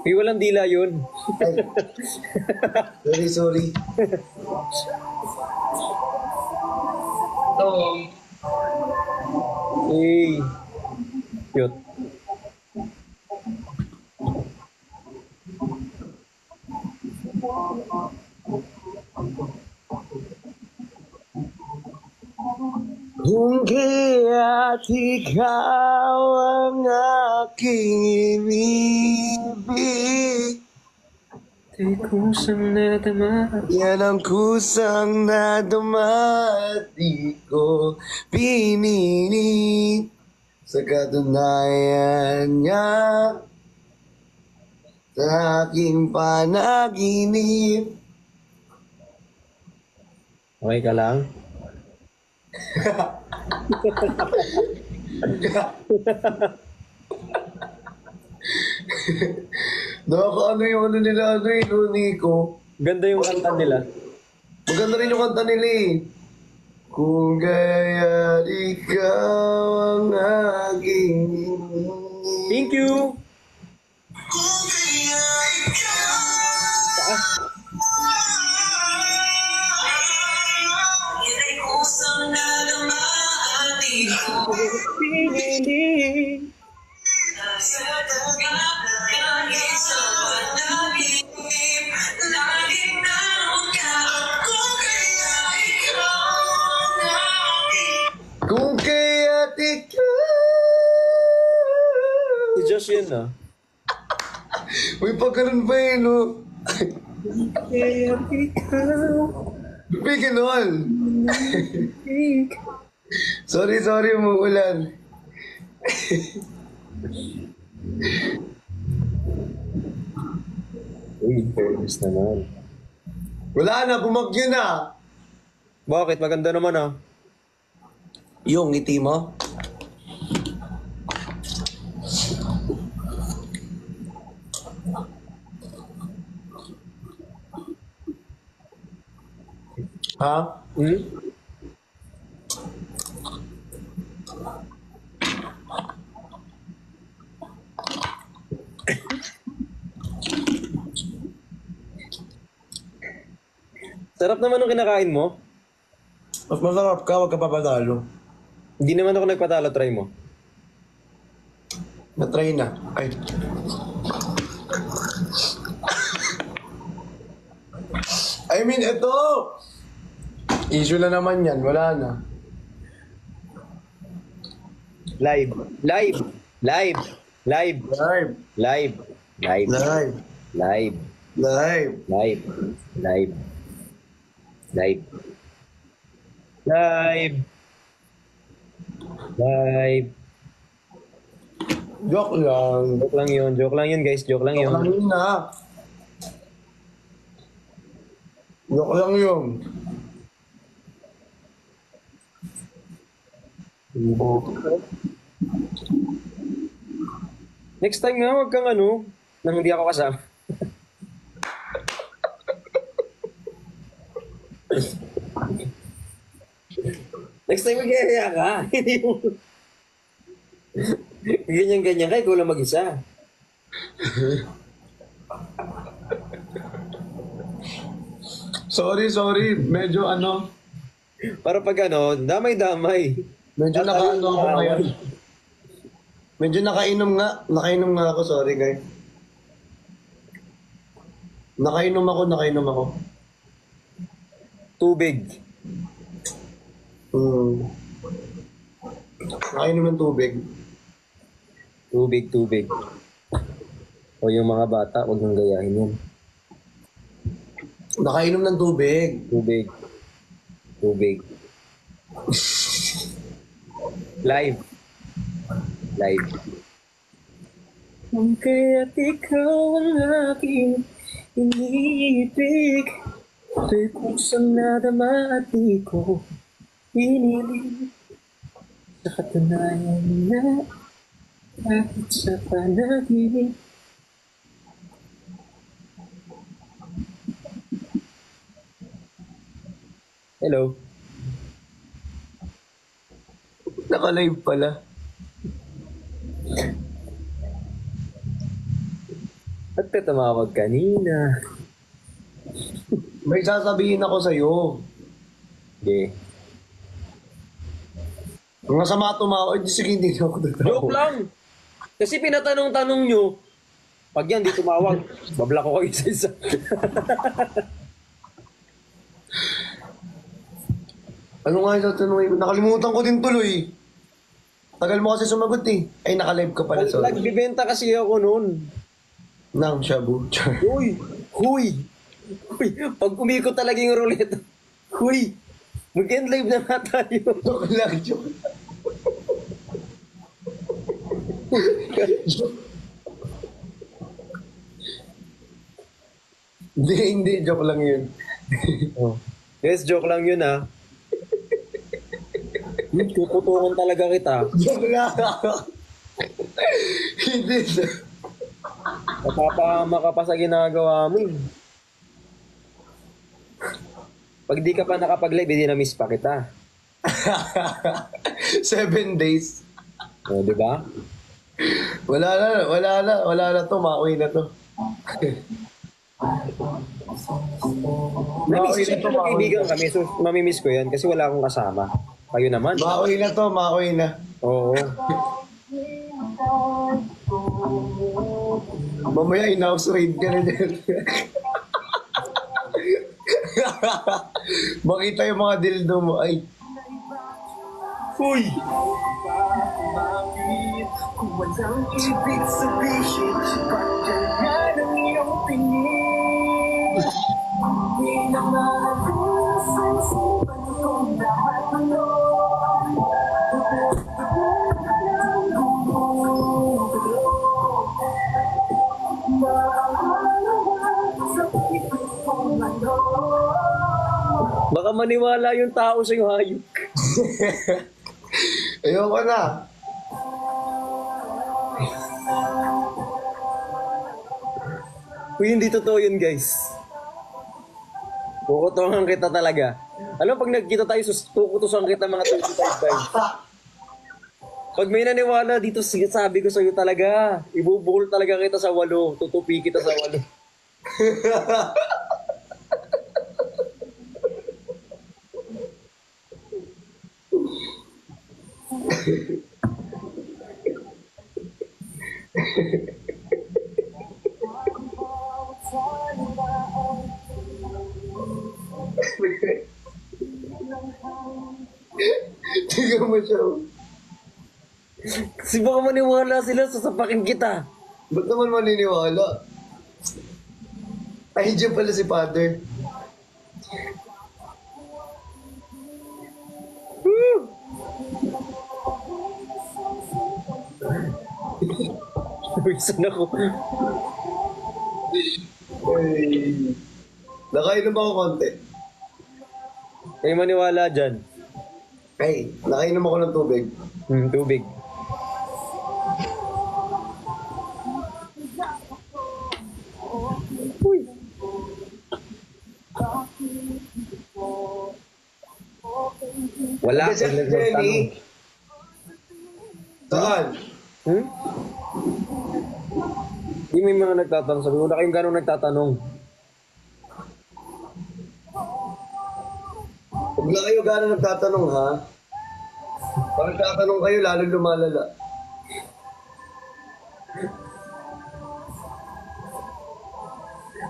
Ay, walang dila yun. Ay, sorry. Hey. Cute. Kung kaya't ikaw ang aking inibig, Di kusang nadama. yan ang kusang nadama at di ko pinili. Sa katunayan nga, sa aking panaginip. Okay ka lang? Nakakaano yung ano nila, Nico. Ganda yung kanta nila. Maganda rin yung kanta nila eh. Kung kaya ikaw ang aking inibig. Thank you! Kung kaya ikaw yan ay kusang nadama at di ko Pinili. sa dagat kahit sa panaginip. Laging naroon ka. Kung kaya ikaw ang aking. Kung kaya't ikaw. Si Josh yun, no? Uy, pagkaroon pa eh, no? Kaya ikaw. Bigyan all. Sorry, umuulan. Uy, fairness naman. Wala na, bumagyo na. Bakit? Maganda naman, ah. Yung ngiti mo? Ha? Hmm? Sarap naman ng kinakain mo. Mas masarap ka, wag ka papadalo. Hindi naman ako nagpatalo, try mo. Na-try na. Ay. I mean, ito! Issue na naman yan, wala na. Live. Live. Live. Live. Live. Live. Live. Live. Live. Live. Live. Live. Live. Live. Live. Joke lang. Joke lang yun. Joke lang yun, guys. Joke lang Joke yun. lang yun na. Joke lang yun. Next time nga, wag kang ano, nang hindi ako kasama. Next time mag-iaya ka. Hindi yung... Ganyan-ganyan ka, ikaw lang mag-isa. Sorry. Medyo ano. Para pag ano, damay-damay. Medyo nakaano ako ngayon. Medyo nakainom nga. Nakainom nga ako, sorry guys. Nakainom ako. Tubig. Nakainom ng tubig. Tubig. O yung mga bata, huwag nang gayahin yun. Nakainom ng tubig. Tubig. Live. Kung kaya't ikaw ang aking iniibig, to'y kusang nadama at di ko pinili. Sa katunayan na kahit sa panaginip, Hello. Naka-live pala. Ba't ka tumawag kanina? May sasabihin ako sa'yo. Okay. Ang masama tumawag. Sige, hindi na ako tatawa. Joke lang! Kasi pinatanong-tanong nyo, pag yan di tumawag, babla ko kayo isa-isa. Ano nga yung tatanungin? Nakalimutan ko din tuloy. Tagal mo kasi sumagot eh. Ay, naka-live ka pala. Sorry. Nagbibenta kasi ako noon. Nang shabu. Uy! Huy! Huy! Pag umikot talaga yung roulette. Huy! Mag-end live na nga tayo. Joke lang, joke. Hindi, joke lang yun. Oh. Yes, joke lang yun ha. Tututungan talaga kita. Joke lang. Hindi. Napapahama ka pa sa ginagawa mo. Pag di ka pa nakapag-live, hindi na-miss pa kita. 7 days. O, di ba? Wala na to. Mauwi na to. Na-miss ko kaibigan kami, so mamimiss ko yan kasi wala akong kasama. Kayo naman. Mauwi na to. Mauwi na. Oo. Mamaya in-house raid ka na din. Makita yung mga dildo mo. Ay. Uy! Kung walang ibig sabihin, pagdala ng iyong tingin. Di na maabusan sa kong lahat ng Baka maniwala yung tao sa'yo, hayop. Ayoko na. Uy, hindi totoo yun, guys. Kukutungan kita talaga. Alam, pag nagkita tayo, kukutusan kita mga 25 times. Pag may naniwala dito, sabi ko sa'yo talaga, ibubukol talaga kita sa 8. Tutupi kita sa 8. Tingnan mo siya. Kasi baka maniwala sila, sasapakin kita. Ba't naman maniniwala? Ay, dyan pala si Father. Wisan ako. Ay. Nakainom ako konti. Kayo maniwala dyan. Ay, nakainom ako ng tubig. Tubig. Uy. Wala. Kasi si Jenny. Saan? Hmm? Di may mga nagtatanong. Sabi ko na kayong gano'ng nagtatanong. Huwag na kayo gano'n nagtatanong, ha? Pag nagtatanong kayo, lalo lumalala.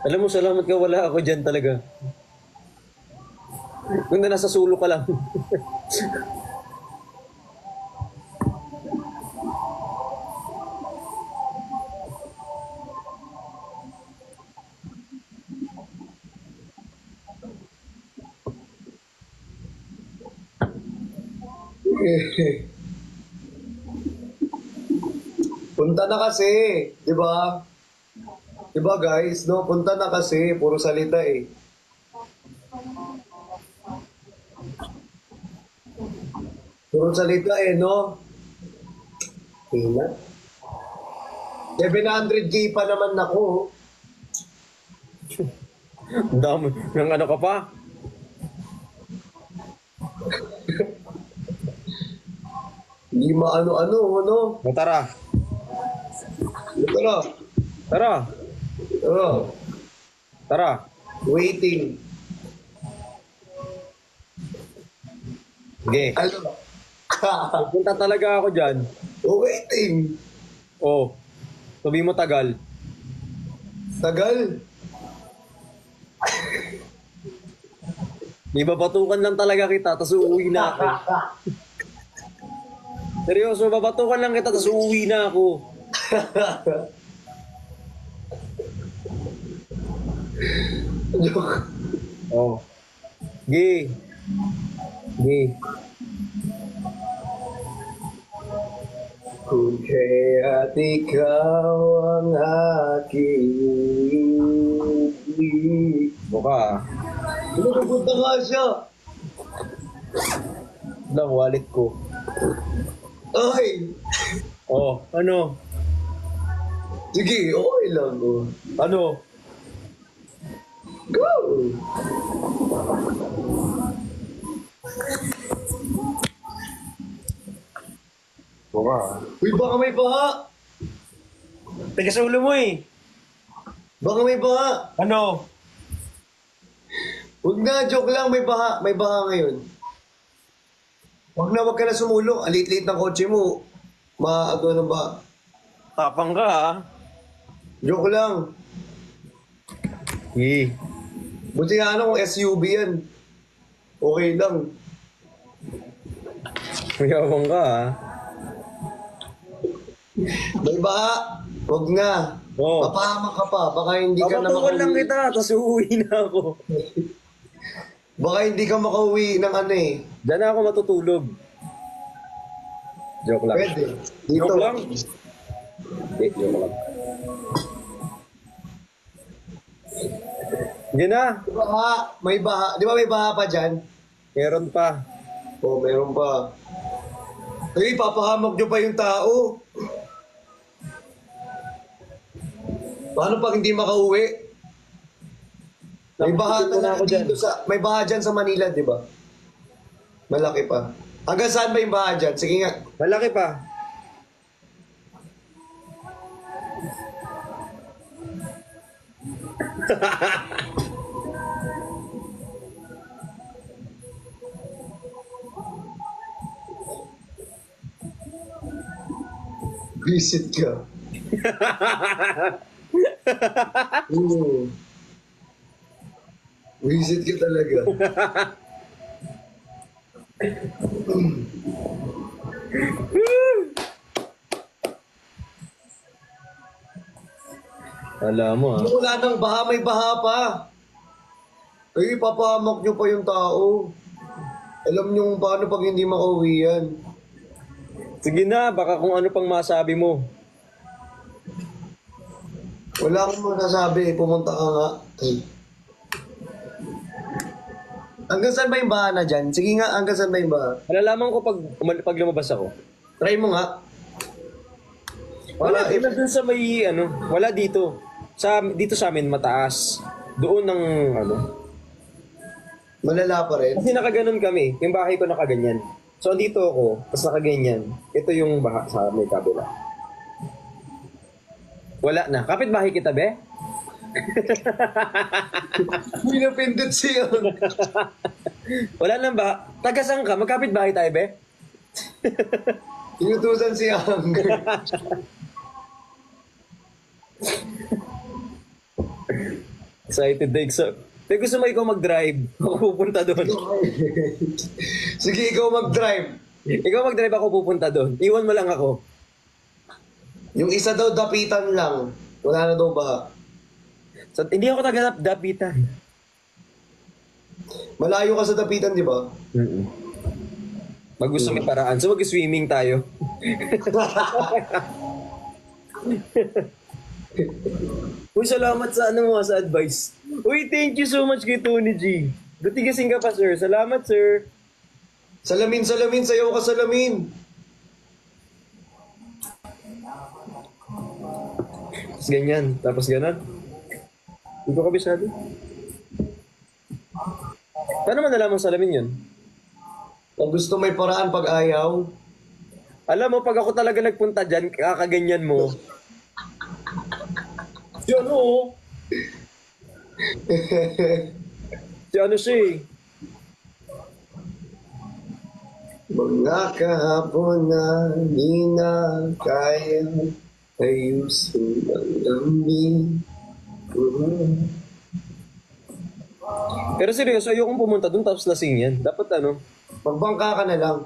Alam mo, salamat ka, wala ako dyan talaga. Kung na nasa sulo ka lang. Punta na kasi, di ba? Di ba guys, no? Punta na kasi, puro salita eh. Puro salita eh, no? Tina. 700K pa naman ako. Ang dami. Nang ano ka pa? Hindi maano-ano, ano? O, tara. Tara. Tara. Tara. Tara. Waiting. Sige. Ano? Punta talaga ako dyan. Waiting. Oh. Sabi mo tagal. Tagal. May babatukan lang talaga kita, tapos uuwi na ako. Seryoso, babatukan lang kita, tapos uuwi na ako. Joke. Oh. Gi. Gi. Kung kaya't ikaw ang aking Buka. Pinupunta nga siya. Lang, wallet ko. Ay! Oh, ano? Sige, okay lang. Oh. Ano? Go! Buka. Uy, baka may baha! Teka sa ulo mo eh. Baka may baha! Ano? Huwag na, joke lang, may baha. May baha ngayon. Huwag ka na sumulong. Alit-lit ng kotse mo. Maaagaw ng baha. Tapang ka ah. Joke lang. Gi. Buti nga ano kung SUV yan. Okay lang. Mayabang ka ah. May baha. Huwag na. Oo. Papahamak ka pa. Baka hindi ka na Babatukan lang makauwi. kita, tapos uuwi na ako. Baka hindi ka makauwi ng ano eh. Diyan na ako matutulog. Joke lang. Pwede. Dito. Joke lang. Hindi, joke lang. Hindi na. Baha. May baha. Di ba may baha pa dyan? Meron pa. Oo, meron pa. Ay, papahamak nyo pa yung tao. Paano pag hindi makauwi? May baha Nakikita na ako dyan. dito sa may baha dyan sa Manila, di ba? Malaki pa. Hanggang saan ba yung baha dyan? Sige nga. Malaki pa. Visit ka. Oo. Visit ka talaga. Alam mo ah. Wala nang baha, may baha pa. Ay, papahamak nyo pa yung tao. Alam nyo kung paano pag hindi makauwi yan. Sige na, baka kung ano pang masabi mo. Wala akong masasabi, pumunta ka nga. Ay. Hanggang saan ba yung baha na dyan? Sige nga, hanggang saan ba yung baha? Malalaman ko pag lumabas ako. Try mo nga. Wala, Wala, wala dun sa may ano, wala dito. Dito sa amin mataas. Doon ng ano. Malala pa rin. Kasi nakaganon kami. Yung bahay ko nakaganyan. So dito ako, tapos nakaganyan. Ito yung baha sa may kabila. Wala na. Kapit bahay kita, be? May napindot siya. Wala nang ba? Tagasang ka? Magkapit bahay tayo, be? Inutusan siya. Excited na excited. Pero gusto mo ikaw mag-drive. Ako pupunta doon. Sige, ikaw mag-drive. Ikaw mag-drive, ako pupunta doon. Iwan mo lang ako. Yung isa daw dapitan lang. Wala na daw baha. So, hindi ako taga-dapitan. Malayo ka sa dapitan, di ba? Pag gusto may paraan. So mag-swimming tayo. Uy, salamat sa ano mo, sa advice. Uy, thank you so much kay Tony G. Gutigasin ka pa, sir. Salamat, sir. Salamin, sayaw ka salamin. Tapos ganyan. Tapos ganon. Hindi ko kabisado. Paano man nalaman salamin yun? Pag gusto may paraan, pag ayaw. Alam mo, pag ako talaga nagpunta dyan, kakaganyan mo. Si ano, oh. Si ano siya eh. Mga kahapon na di na kaya ayusin ang lamig. Pero seryoso, ayokong pumunta doon tapos lasing yan. Dapat ano, Magbangka ka na lang.